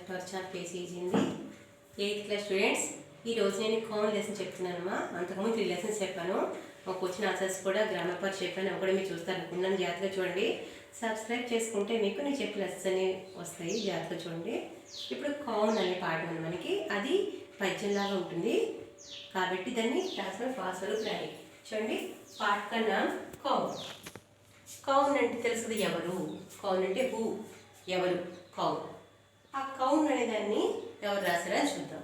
Welcome to our channel పేసీజ్ Hindi 8th class students. ఈరోజు నేను కామన్ లెసన్ చెప్తున్నానమ్మా. అంతకుముందు 3 లెసన్స్ చెప్పాను. ఒక వచ్చిన ఆన్సర్స్ కూడా గ్రామర్ పార్ట్ చెప్పాను. అవి కూడా మీరు చూస్తారనుకున్నాను. జాగ్రత్తగా చూడండి. సబ్స్క్రైబ్ చేసుకుంటే మీకు నేను చెప్పే లెసన్స్ అన్ని వస్తాయి. జాగ్రత్తగా చూడండి. ఇప్పుడు కామన్ అనే పాఠం ఉంది మనకి. అది పద్యంలాగా ఉంటుంది కాబట్టి దాన్ని క్లాస్లో ఫాస్ట్ రాయి. చూడండి, పాఠ కన్నా కౌన్. కౌన్ అంటే తెలుసు కదా, ఎవరు. కౌన్ అంటే హూ, ఎవరు. కౌన్. ఆ కౌన్ అనే దాన్ని ఎవరు రాశారా చూద్దాం.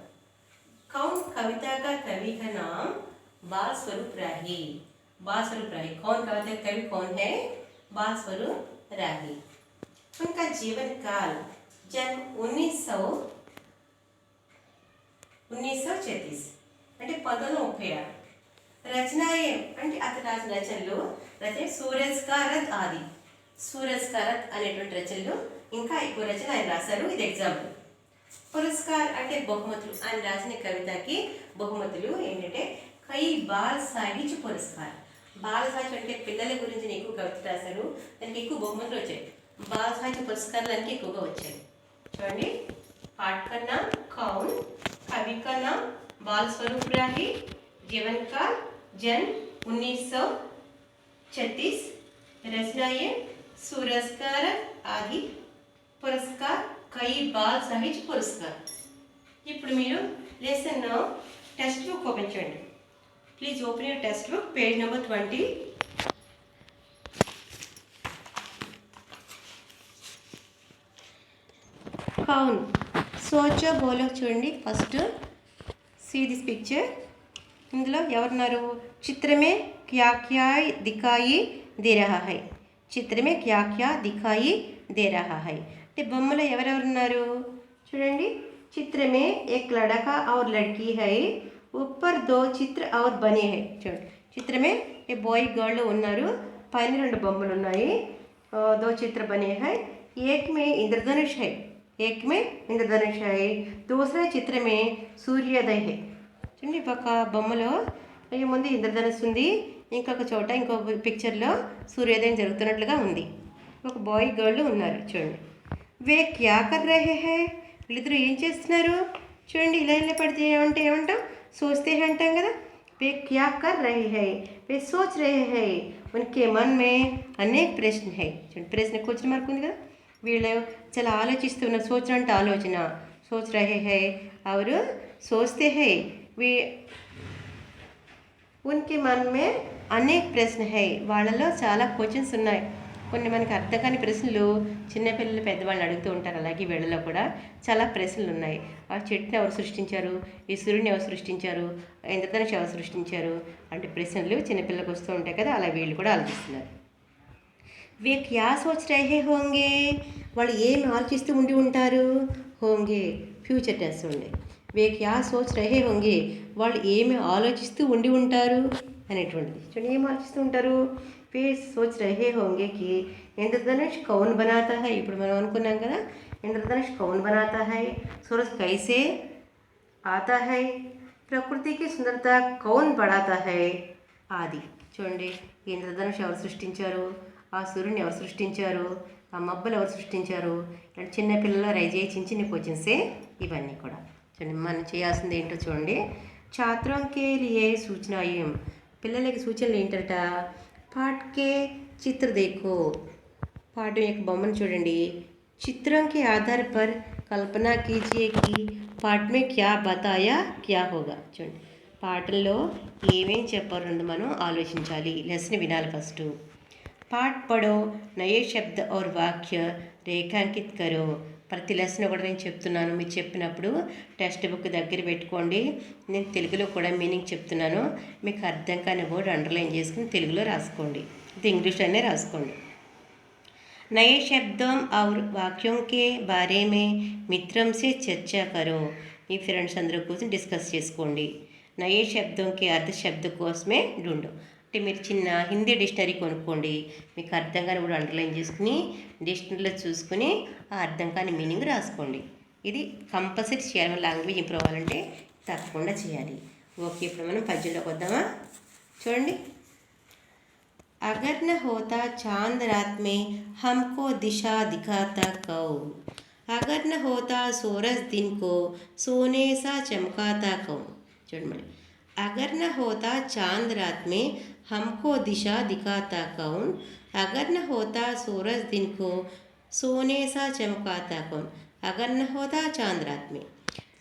कौन कविता का कवि का नाम बाल स्वरूप राही. बाल स्वरूप राही. कौन कविता का कवि कौन है? बाल स्वरूप राही. उनका जीवन काल जन्म 1936 అంటే 1936. రచనాయే అంటే అతని రాసిన రచనలు సూరజ్ కా రథ్ ఆది. సూరజ్ కా రథ్ అనేటువంటి రచనలు, ఇంకా ఎక్కువ రచన ఆయన రాశారు. ఇది ఎగ్జాంపుల్. పురస్కార్ అంటే బహుమతులు. ఆయన రాసిన కవితకి బహుమతులు ఏంటంటే కై బాల్ సాహిత్య పురస్కార్. బాల సాహిత్యం అంటే పిల్లల గురించి ఎక్కువ కవిత రాశారు, దానికి ఎక్కువ బహుమతులు వచ్చాయి. బాల సాహిత్య పురస్కారాలు దానికి ఎక్కువగా వచ్చాయి. చూడండి, పాఠ కన్నా కౌన్, కవి కన్నా బాల్ స్వరూప్ రాही, जीवन काल जन्म 1936, रचनाएं सूरज का रथ आदि, पुरस्कार कई बाल साहित्य पुरस्कार. ఇప్పుడు మీరు లెసన్ టెక్స్ట్ బుక్ ఓపెన్ చేయండి. Please open your text book, page number 20. కౌన్ సోచో బోలో. చూడండి, ఫస్ట్ సీ దిస్ పిక్చర్. ఇందులో ఎవరున్నారు? చిత్రమే క్యా క్యా దిఖాయి దే రహా హై. చిత్రమే క్యా క్యా దిఖాయి దే రహా హై అంటే బొమ్మలో ఎవరెవరున్నారు చూడండి. చిత్రమే ఏక్ లడకా और लड़की है, ऊपर 2 చిత్ర और बने हैं. చూడండి, చిత్రమే ఏ బాయ్ గర్ల్ ఉన్నారు, పైన 2 బొమ్మలు ఉన్నాయి. 2 చిత్ర बने हैं. एक में इंद्रधनुष है, एक में इंद्रधनुष है. दूसरे चित्र में सूर्योदय है. చూడండి, ఒక బొమ్మలో ముందు ఇంద్రధనుస్సు ఉంది, ఇంకొక చోట ఇంకో పిక్చర్లో సూర్యోదయం జరుగుతున్నట్లుగా ఉంది. ఒక బాయ్ గర్ల్ ఉన్నారు. చూడండి, వే క్యా కర్ రహే హై. వీళ్ళిద్దరూ ఏం చేస్తున్నారు చూడండి. ఇలా పడితే ఏమంటాం? సోచతే హై అంటాం కదా. వే క్యా కర్ రహే హై, వే సోచ్ రహే హై, ఉన్కే మన్ మే అనేక ప్రశ్న హై. చూడండి, ప్రశ్న క్వశ్చన్ మార్క్ ఉంది కదా. వీళ్ళు చాలా ఆలోచిస్తున్నారు. సోచన అంటే ఆలోచన. సోచ్ రహే హై అవరు సోచతే హై. ఉన్కే మన్ మే అనేక ప్రశ్న హై. వాళ్ళలో చాలా క్వశ్చన్స్ ఉన్నాయి. కొన్ని మనకి అర్థం కాని ప్రశ్నలు చిన్నపిల్లలు పెద్దవాళ్ళని అడుగుతూ ఉంటారు. అలాగే వీళ్ళలో కూడా చాలా ప్రశ్నలు ఉన్నాయి. ఆ చెట్టుని ఎవరు సృష్టించారు, ఈ సూర్యుని ఎవరు సృష్టించారు, ఇంద్రధనుష్ ఎవరు సృష్టించారు అంటే ప్రశ్నలు చిన్నపిల్లలకు వస్తూ ఉంటాయి కదా. అలా వీళ్ళు కూడా ఆలోచిస్తున్నారు. వే క్యా సోచ్ రహే హోంగే. వాళ్ళు ఏమి ఆలోచిస్తూ ఉండి ఉంటారు? హోంగే ఫ్యూచర్ టెన్స్ ఉండే. వే క్యా సోచ్ రహే హోంగే, వాళ్ళు ఏమి ఆలోచిస్తూ ఉండి ఉంటారు అనేటువంటిది. చూడండి, ఏం ఆలోచిస్తూ ఉంటారు? వే సోచ్ రహే హోంగే కి ఇంద్రధనుష్ కౌన్ బనాతా హై. ఇప్పుడు మనం అనుకున్నాం కదా, ఇంద్రధనుష్ కౌన్ బనాతా హై, సూరజ్ కైసే ఆతా హై, ప్రకృతికి సుందరత కౌన్ బడాతా హై ఆది. చూడండి, ఇంద్రధనుష్ ఎవరు సృష్టించారు, ఆ సూర్యుని ఎవరు సృష్టించారు, ఆ మబ్బులు ఎవరు సృష్టించారు, ఇలాంటి చిన్నపిల్లల రైజ్ అయ్యే చిన్న చిన్న క్వశ్చన్సే ఇవన్నీ కూడా. చూడండి, మనం చేయాల్సింది ఏంటో చూడండి. ఛాత్రంకే లియే సూచనాయం. పిల్లలకి సూచనలు ఏంటట? పాఠకే చిత్ర దేఖో. పాఠం యొక్క బొమ్మను చూడండి. చిత్రం కే ఆధార్ పర్ కల్పనా కీజియే కి పాఠ్ మే క్యా బతాయా క్యా హోగా. చూడండి, పాఠంలో ఏమేం చెప్పారన్నది మనం ఆలోచించాలి. లెసన్ వినాలి ఫస్ట్. పాఠ్ పడో, నయే శబ్ద और వాక్య రేఖాంకిత్ కరో. ప్రతి లెసన్ కూడా నేను చెప్తున్నాను. మీరు చెప్పినప్పుడు టెక్స్ట్ బుక్ దగ్గర పెట్టుకోండి. నేను తెలుగులో కూడా మీనింగ్ చెప్తున్నాను. మీకు అర్థం కాని వర్డ్ అండర్లైన్ చేసుకుని తెలుగులో రాసుకోండి. ఇది ఇంగ్లీష్ అనే రాసుకోండి. నయే శబ్దం और వాక్యం కే బారే మే మిత్రం సే చర్చా కరో. మీ ఫ్రెండ్స్ అందరూ కూర్చొని డిస్కస్ చేసుకోండి. నయే శబ్దం కే అర్థ శబ్ద కోసమే ढूंढो. అంటే మీరు చిన్న హిందీ డిక్షనరీ కొనుక్కోండి. మీకు అర్థం కాని కూడా అండర్లైన్ చేసుకుని డిక్షనరీలో చూసుకుని ఆ అర్థం కాని మీనింగ్ రాసుకోండి. ఇది కంపల్సరీ చేయాలి. లాంగ్వేజ్ ఇంప్రూవ్ అవ్వాలంటే తప్పకుండా చేయాలి. ఓకే, ఇప్పుడు మనం పద్యంలోకి వద్దామా? చూడండి, अगर न होता चांद रात में हमको दिशा दिखाता कौन. अगर न होता सूरज दिन को सोने सा चमकाता कौन. చూడండి మరి. अगर न होता चांद रात में हमको दिशा दिखाता कौन. अगर न होता सूरज दिन को सोने सा चमकाता कौन. अगर न होता चांद रात में.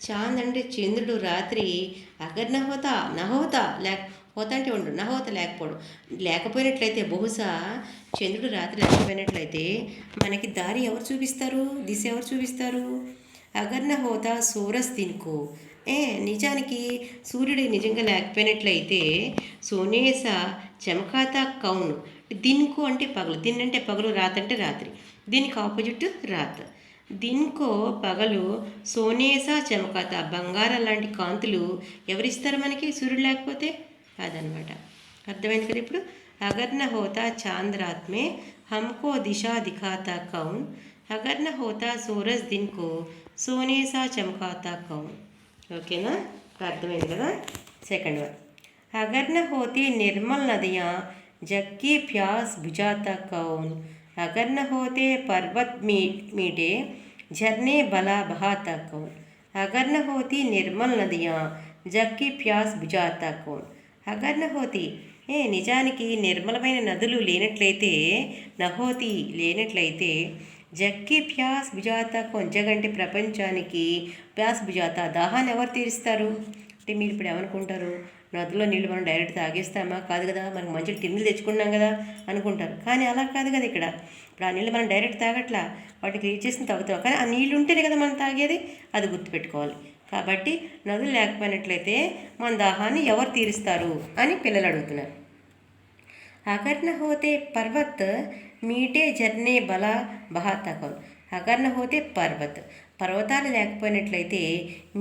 చాంద్ అంటే చంద్రుడు రాత్రి. అగర్ నహోతా హోతా అంటే ఉండు, నహోత లేకపోవడం. లేకపోయినట్లయితే బహుశా చంద్రుడు రాత్రి లేకపోయినట్లయితే మనకి దారి ఎవరు చూపిస్తారు, దిశ ఎవరు చూపిస్తారు. అగర్ నహోతా సూరజ్ దిన్కో, నిజానికి సూర్యుడు నిజంగా లేకపోయినట్లయితే సోనేసా చమకాతా కౌన్. దిన్కు అంటే పగలు, దిన్ అంటే పగలు, రాత్ అంటే రాత్రి. దీనికి ఆపోజిట్ రాత్. దిన్కో పగలు, సోనేసా చమకాత బంగారం లాంటి కాంతులు ఎవరిస్తారు మనకి సూర్యుడు లేకపోతే. అదనమాట. అర్థమైంది కదా ఇప్పుడు. అగర్ న హోతా చాంద్ రాత్ మే హమ్కో దిశా దిఖాతా కౌన్. అగర్ న హోతా సూరజ్ దిన్కో సోనేసా చమకాతా కౌన్. ఓకేనా, అర్థమైంది కదా. Second one. అగర్ న హోती నిర్మల్ నదియా జగ్కి ప్యాస్ బుజాతా కౌన్. अगर न होते पर्वत मीटे झरने भला बहाता कौन. अगर न होती निर्मल नदियाँ जग की प्यास बुझाता कौन. अगर न होती, నిజానికి నిర్మలమైన నదులు లేనట్లయితే, నహోతి లేనట్లయితే, జగ్కి ప్యాస్ బుజాత కౌన్. జగ్ అంటే ప్రపంచానికి, ప్యాస్ బుజాత దాహాన్ని ఎవరు తీరుస్తారు అంటే మీరు ఇప్పుడు ఏమనుకుంటారు, నదిలో నీళ్ళు మనం డైరెక్ట్ తాగేస్తామా, కాదు కదా, మనకు మంచి టిన్నులు తెచ్చుకున్నాం కదా అనుకుంటారు. కానీ అలా కాదు కదా ఇక్కడ. ఇప్పుడు ఆ నీళ్ళు మనం డైరెక్ట్ తాగట్లా, వాటికి రీచ్ చేసుకుని తాగుతాం. కానీ ఆ నీళ్ళు ఉంటేనే కదా మనం తాగేది, అది గుర్తుపెట్టుకోవాలి. కాబట్టి నదులు లేకపోయినట్లయితే మన దాహాన్ని ఎవరు తీరుస్తారు అని పిల్లలు అడుగుతున్నారు. అగర్ న హోతే పర్వత్ మీటే జర్నే బలా బహాతా కౌన్. అగర్ న హోతే పర్వతాలు లేకపోయినట్లయితే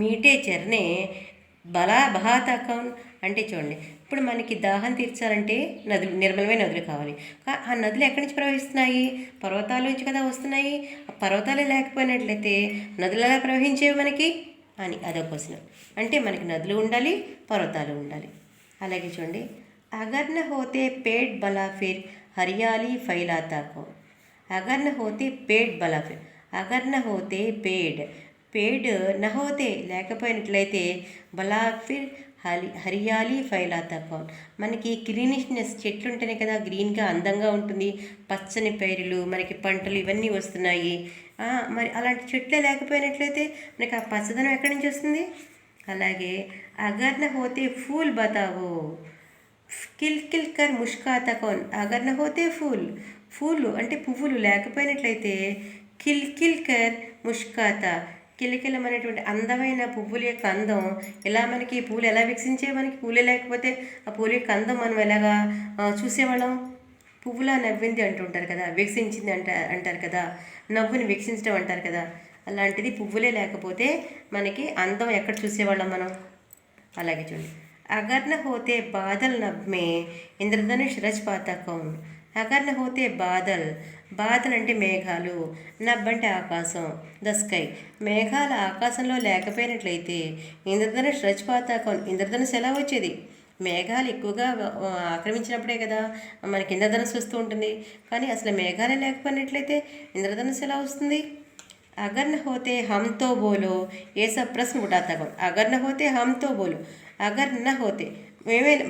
మీటే జర్నే బలా బహాతా కౌన్ అంటే చూడండి, ఇప్పుడు మనకి దాహం తీర్చాలంటే నదులు, నిర్మలమైన నదులు కావాలి. ఆ నదులు ఎక్కడి నుంచి ప్రవహిస్తున్నాయి, పర్వతాల నుంచి కదా వస్తున్నాయి. ఆ పర్వతాలు లేకపోయినట్లయితే నదులు ఎలా ప్రవహించేవి మనకి అని అదొక క్వశ్చన్. అంటే మనకి నదులు ఉండాలి, పర్వతాలు ఉండాలి. అలాగే చూడండి. అగర్ న హోతే పేట్ బలా ఫిర్ హరియాలి ఫైలాతా కౌన్. అగర్ న హోతే పేట్ బలా ఫిర్. అగర్ న హోతే పేడ్ నహోతే లేకపోయినట్లయితే బలా ఫిర్ హరియాలి ఫైలాతా కౌన్. మనకి గ్రీనిష్నెస్, చెట్లు ఉంటేనే కదా గ్రీన్గా అందంగా ఉంటుంది. పచ్చని పైరులు, మనకి పంటలు ఇవన్నీ వస్తున్నాయి. మరి అలాంటి చెట్లే లేకపోయినట్లయితే మనకి ఆ పచ్చదనం ఎక్కడి నుంచి వస్తుంది. అలాగే అగర్ న హోతే ఫూల్ బతావో కిల్ కిల్ కర్ ముష్కాతా కౌన్. అగర్ న హోతే ఫూల్ అంటే పువ్వులు లేకపోయినట్లయితే కిల్ కిల్ కర్ ముష్కాతా, కిలకిలమైనటువంటి అందమైన పువ్వుల యొక్క అందం. ఇలా మనకి పూలు ఎలా వికసించే, మనకి పూలే లేకపోతే ఆ పూల యొక్క అందం మనం ఎలాగా చూసేవాళ్ళం. పువ్వులా నవ్వింది అంటుంటారు కదా, వికసించింది అంటారు కదా, నవ్వుని వికసించడం అంటారు కదా. అలాంటిది పువ్వులే లేకపోతే మనకి అందం ఎక్కడ చూసేవాళ్ళం మనం. అలాగే చూడండి. అగర్ న హోతే బాదల్ నబ్ మే ఇంద్రధనుష్ రచ్ పాతా కౌన్. అగర్ న హోతే బాదల్ అంటే మేఘాలు, నబ్ అంటే ఆకాశం, ద స్కై. మేఘాల ఆకాశంలో లేకపోయినట్లయితే ఇంద్రధనుష్ రచ్ పాతా కౌన్. ఇంద్రధనుష్ ఎలా వచ్చేది, మేఘాలు ఎక్కువగా ఆక్రమించినప్పుడే కదా మనకి ఇంద్రధనుస్సు వస్తూ ఉంటుంది. కానీ అసలు మేఘాలే లేకపోయినట్లయితే ఇంద్రధనుస్సు ఎలా వస్తుంది. अगर न होते हम तो बोलो, ये सब प्रश्न उठाता कौन. अगर न होते हम तो बोलो, అగర్ న హోతే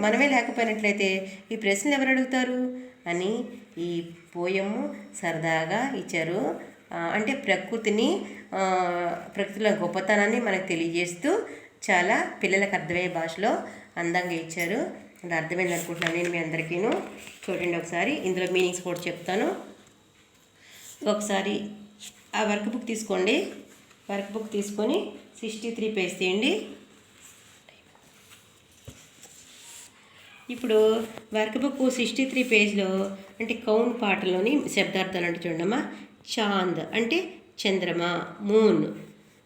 మనమే లేకపోయినట్లయితే ఈ ప్రశ్నలు ఎవరు అడుగుతారు అని ఈ పోయము సరదాగా ఇచ్చారు. అంటే ప్రకృతిలో గొప్పతనాన్ని మనకు తెలియజేస్తూ చాలా పిల్లలకు అర్థమయ్యే భాషలో అందంగా ఇచ్చారు. అది అర్థమైంది అనుకుంటున్నాను నేను మీ అందరికీను. చూడండి ఒకసారి, ఇందులో మీనింగ్స్ కూడా చెప్తాను. ఒకసారి ఆ వర్క్ బుక్ తీసుకోండి. వర్క్ బుక్ తీసుకొని 63 పేజ్ తీయండి. ఇప్పుడు వర్క్ బుక్ 63 పేజ్లో అంటే కౌన్ పాటలోని శబ్దార్థాలు అంటే చూడమ్మా. చాంద్ అంటే చంద్రమా, మూన్.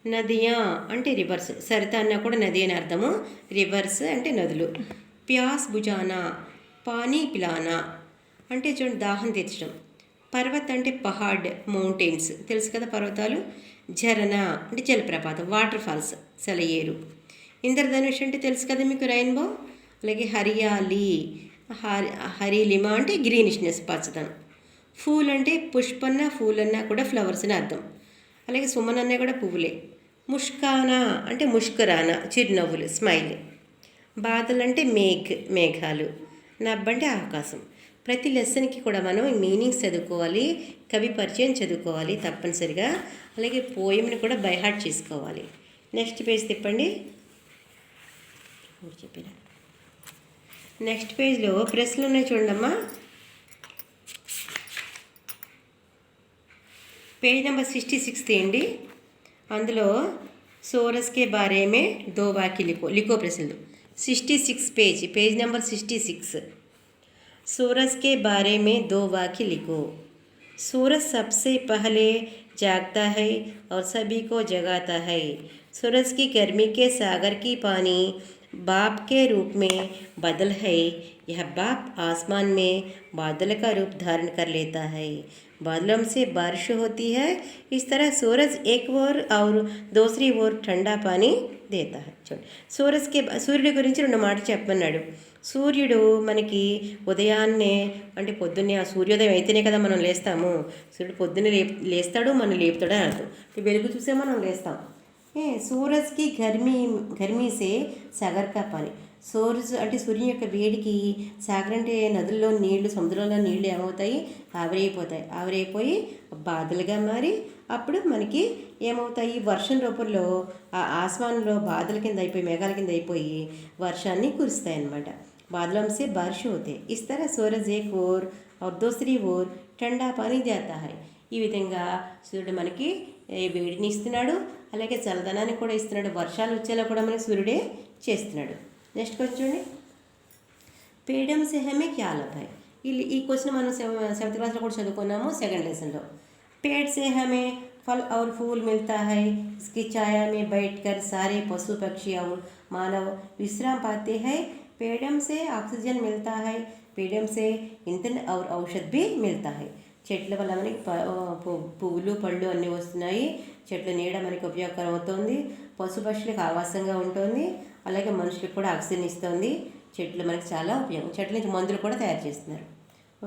నదియా అంటే రివర్స్, సరిత అన్నా కూడా నది అని అర్థము, రివర్స్ అంటే నదులు. ప్యాస్ బుజానా, పానీ పిలానా అంటే చూడండి దాహం తీర్చడం. పర్వత్ అంటే పహాడ్, మౌంటైన్స్ తెలుసు కదా పర్వతాలు. ఝరనా అంటే జలప్రపాతం, వాటర్ ఫాల్స్, సెలయేరు. ఇంద్రధనుష్ అంటే తెలుసు కదా మీకు, రెయిన్బో. అలాగే హరియాలి, హరిలిమ అంటే గ్రీనిష్నెస్, పచ్చదనం. ఫూల్ అంటే పుష్పన్న, ఫూల్ అన్నా కూడా ఫ్లవర్స్ అని అర్థం. అలాగే సుమన్ అనే కూడా పువ్వులే. ముష్కానా అంటే ముష్కరానా, చిరునవ్వులు, స్మైల్. బాదల్ అంటే మేఘాలు. నబ్ అంటే ఆకాశం. ప్రతి లెసన్కి కూడా మనం మీనింగ్స్ చదువుకోవాలి, కవి పరిచయం చదువుకోవాలి తప్పనిసరిగా. అలాగే పోయంని కూడా బై హార్ట్ చేసుకోవాలి. నెక్స్ట్ పేజ్ తిప్పండి. చెప్పిన నెక్స్ట్ పేజ్లో ప్రశ్నలు ఉన్నాయి చూడండమ్మా. పేజ్ నెంబర్ 66 తీయండి. అందులో సోరస్కే బారేమే దో వాక్య లిఖో ప్రశ్నలు. 66 పేజ్ నెంబర్ 66. सूरज के बारे में 2 वाक्य लिखो. सूरज सबसे पहले जागता है और सभी को जगाता है. सूरज की गर्मी के सागर की पानी बाप के रूप में बदल है. यह बाप आसमान में बादल का रूप धारण कर लेता है. बादलों से बारिश होती है. इस तरह सूरज एक ओर और दूसरी ओर ठंडा पानी देता है. చూడండి, సూర్యుడి గురించి 2 మాటలు చెప్పమన్నాడు. సూర్యుడు మనకి ఉదయాన్నే అంటే పొద్దున్నే ఆ సూర్యోదయం అయితేనే కదా మనం లేస్తాము. సూర్యుడు పొద్దున్నే లేస్తాడు, మనం లేపుతాడు అని అర్థం. వెలుగు చూసే మనం లేస్తాం. సూరజ్కి గర్మీసే సాగర్ కా పానీ. సూరజ్ అంటే సూర్యుని యొక్క వేడికి, సాగర్ అంటే నదుల్లో నీళ్లు, సముద్రంలో నీళ్లు ఏమవుతాయి, ఆవిరైపోయి బాధలుగా మారి అప్పుడు మనకి ఏమవుతాయి, వర్షం రూపంలో ఆ ఆస్మాన్లో బాధల కింద అయిపోయి, మేఘాల కింద అయిపోయి వర్షాన్ని కురుస్తాయి అన్నమాట. बादलों से बारिश होते. इस तरह सूरज एक ओर और दूसरी ओर ठंडा पानी देता है. ఈ విధంగా సూర్యుడు మనకి వేడిని ఇస్తున్నాడు, అలాగే చల్లదనాన్ని కూడా ఇస్తున్నాడు. వర్షాలు వచ్చేలా కూడా మనకి సూర్యుడే చేస్తున్నాడు. నెక్స్ట్ క్వశ్చన్ చూడండి. పేడం సే హమే క్యా లాభ్ హై. ఈ క్వశ్చన్ మనం 7th క్లాస్లో కూడా చదువుకున్నాము, 2nd లెసన్లో. पेड़ से हमें फल और फूल मिलता है. इसकी छाया में बैठकर सारे पशु पक्षी और मानव विश्राम पाते हैं. पेड़ों से ऑक्सीजन मिलता है. पेड़ों से ईंधन और औषध भी मिलता है. చెట్ల వల్ల మనకి పువ్వులు పళ్ళు అన్నీ వస్తున్నాయి. చెట్ల నీడ మనకి ఉపయోగకరం అవుతుంది. పశుపక్షులకు ఆవాసంగా ఉంటుంది. అలాగే మనుషులకు కూడా ఆక్సిజన్ ఇస్తుంది. చెట్లు మనకి చాలా ఉపయోగం. చెట్ల నుంచి మందులు కూడా తయారు చేస్తున్నారు.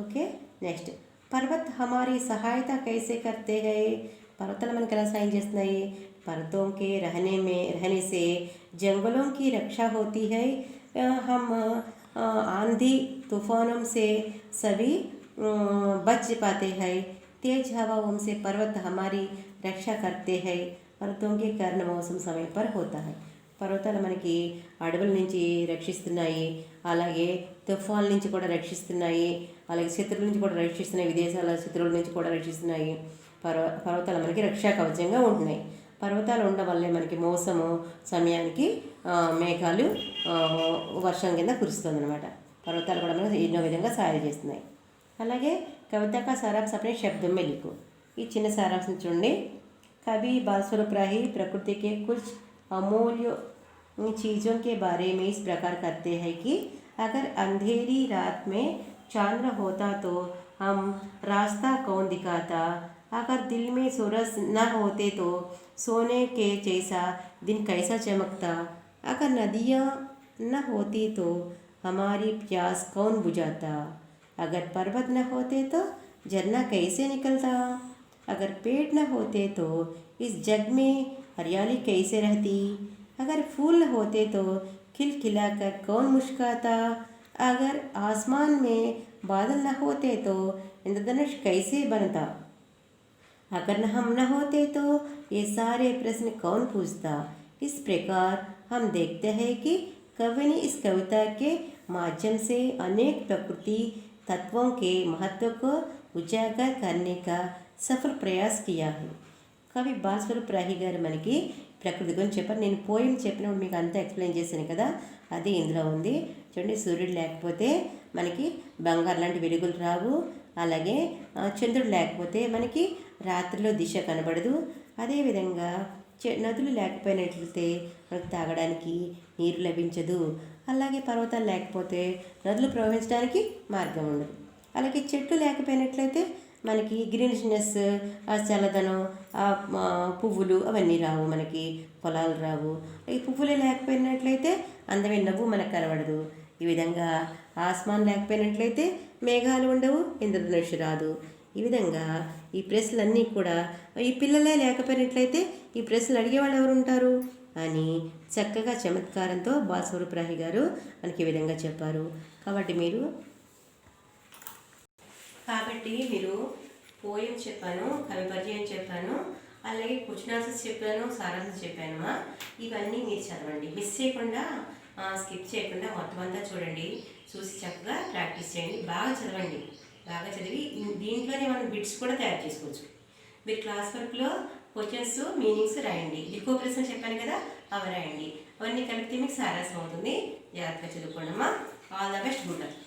Okay, next. पर्वत हमारी सहायता कैसे करते हैं. पर्वताలు మనకి ఎలా సాయం చేస్తున్నాయి. पर्वतों के रहने से जंगलों की रक्षा होती है. हम आंधी तूफानों से सभी बच पाते हैं. तेज हवाओं से पर्वत हमारी रक्षा करते हैं. पर्वतों के कारण मौसम समय पर होता है. పర్వతాలు మనకి అడవుల నుంచి రక్షిస్తున్నాయి, అలాగే తుఫాన్ల నుంచి కూడా రక్షిస్తున్నాయి, అలాగే శత్రువుల నుంచి కూడా రక్షిస్తున్నాయి, విదేశాల శత్రువుల నుంచి కూడా రక్షిస్తున్నాయి. పర్వతాలు మనకి రక్షా కవచంగా ఉంటున్నాయి. పర్వతాలు ఉండడం వల్లే మనకి మోసము సమయానికి మేఘాలు వర్షం కింద కురుస్తుంది అనమాట. పర్వతాలు కూడా మనకి ఎన్నో విధంగా సహాయం చేస్తున్నాయి. అలాగే కవితక సారాంశ అనే శబ్దం में लिखो. ఈ చిన్న సారాంశం చూడండి. కవి బాలస్వరూప్ రాహి प्रकृति के कुछ अमूल्य चीज़ों के बारे में इस प्रकार करते हैं कि अगर अंधेरी रात में चांद होता तो हम रास्ता कौन दिखाता. अगर दिल में सूरज न होते तो सोने के जैसा दिन कैसा चमकता. अगर नदियाँ न होती तो हमारी प्यास कौन बुझाता. अगर पर्वत न होते तो झरना कैसे निकलता. अगर पेड़ न होते तो इस जग में हरियाली कैसे रहती. अगर फूल होते तो खिलखिलाकर कौन मुस्कुराता. अगर आसमान में बादल न होते तो इंद्रधनुष कैसे बनता. अगर हम न होते तो ये सारे प्रश्न कौन पूछता. इस प्रकार हम देखते हैं कि कवि ने इस कविता के माध्यम से अनेक प्रकृति तत्वों के महत्व को उजागर करने का सफल प्रयास किया है. కవి బాలస్వరూప్ రాహి గారు మనకి ప్రకృతి గురించి చెప్పారు. నేను పోయం చెప్పినప్పుడు మీకు అంతా ఎక్స్ప్లెయిన్ చేశాను కదా, అది ఇందులో ఉంది. చూడండి, సూర్యుడు లేకపోతే మనకి బంగారు లాంటి వెలుగులు రావు. అలాగే చంద్రుడు లేకపోతే మనకి రాత్రిలో దిశ కనబడదు. అదేవిధంగా నదులు లేకపోయినట్లయితే మనకు తాగడానికి నీరు లభించదు. అలాగే పర్వతాలు లేకపోతే నదులు ప్రవహించడానికి మార్గం ఉండదు. అలాగే చెట్లు లేకపోయినట్లయితే మనకి గ్రీనిష్నెస్, ఆ చల్లదనం, ఆ పువ్వులు అవన్నీ రావు, మనకి పొలాలు రావు. ఈ పువ్వులే లేకపోయినట్లయితే అందమైన నవ్వు మనకు కనబడదు. ఈ విధంగా ఆస్మాన్ లేకపోయినట్లయితే మేఘాలు ఉండవు, ఇంద్రధనుష్ రాదు. ఈ విధంగా ఈ ప్రశ్నలన్నీ కూడా ఈ పిల్లలే లేకపోయినట్లయితే ఈ ప్రశ్నలు అడిగేవాళ్ళు ఎవరు ఉంటారు అని చక్కగా చమత్కారంతో బాలస్వరూపరాహి గారు మనకి ఈ విధంగా చెప్పారు. కాబట్టి మీరు పోయం చెప్పాను, కవి పరిచయం చెప్పాను, అలాగే క్వశ్చన్ ఆన్సర్స్ చెప్పాను, సారాంశం చెప్పాను. ఇవన్నీ మీరు చదవండి, మిస్ చేయకుండా స్కిప్ చేయకుండా మొత్తం అంతా చూడండి. చూసి చక్కగా ప్రాక్టీస్ చేయండి, బాగా చదవండి. బాగా చదివి దీంట్లోనే మనం బిట్స్ కూడా తయారు చేసుకోవచ్చు. మీరు క్లాస్ వర్క్లో క్వశ్చన్స్ మీనింగ్స్ రాయండి, ఎక్కువ ప్రశ్న చెప్పాను కదా అవి రాయండి. అవన్నీ కలిపితే మీకు సారాంశం అవుతుంది. జాగ్రత్తగా చదువుకోండమ్మా. All the best. Good luck.